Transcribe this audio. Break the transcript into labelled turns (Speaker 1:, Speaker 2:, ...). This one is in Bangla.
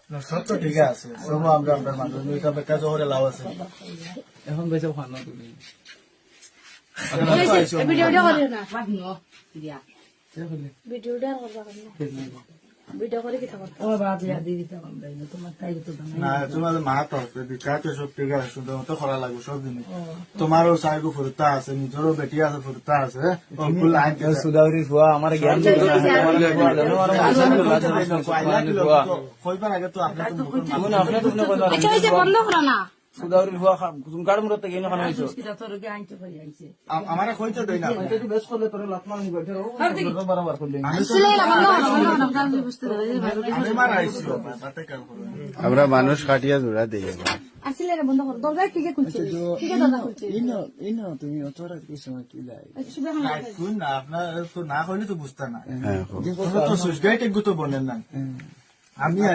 Speaker 1: সব তো ঠিক আছে, ওরকম আমরা আপনার মানুষ এটা বেকা জহরে লাভ আছে।
Speaker 2: এখন বেঁচে ভালো তুমি
Speaker 3: ভিডিওটা করে না
Speaker 4: দিয়া
Speaker 3: ভিডিওটা ভিডিও করে কি থাকো
Speaker 4: ও বাবা দি দিতে পারবে না তোমার তাই তো
Speaker 1: না তোমার মা তো বিকা তো সব ঠিক আছে, শুধু তো করা লাগবে সব জিনিস। তোমারও সাইগো ফুরতা আছে, নিজেরও বেটি আছে, ফুরতা আছে, অঙ্কুল আইন
Speaker 2: সুদাউরি ফুয়া আমার জ্ঞান
Speaker 1: কইবার আগে তো আপনি তো
Speaker 3: আচ্ছা হইছে বন্ধ করো না
Speaker 2: সুদাউরি ফুয়া গাড় মুরত থেকে এনে খানা
Speaker 4: তোর গে আনতে পারি আইছে
Speaker 1: আমারে কইতে দেই না।
Speaker 2: বেশ করলে তোর লাতমান বৈঠে বরাবর করলে
Speaker 1: আমি তো
Speaker 3: আসলে না বন্ধ করো না বুঝতে পারি
Speaker 1: আমি মারা আইছি বাতে কাম করো।
Speaker 5: আমরা মানুষ কাটিয়া জোড়া দিই
Speaker 3: আসলে না বন্ধ করো দরজা ঠিক খুলছে ঠিক দরজা খুলছে
Speaker 2: ইনো তুমি অতরা কিছু কি লাই
Speaker 3: শুভ
Speaker 1: কোন না আপনার তো না হইলে তো বুঝতা না।
Speaker 5: হ্যাঁ
Speaker 1: তো সুইচ গাইট একটু তো বলেন না। আমি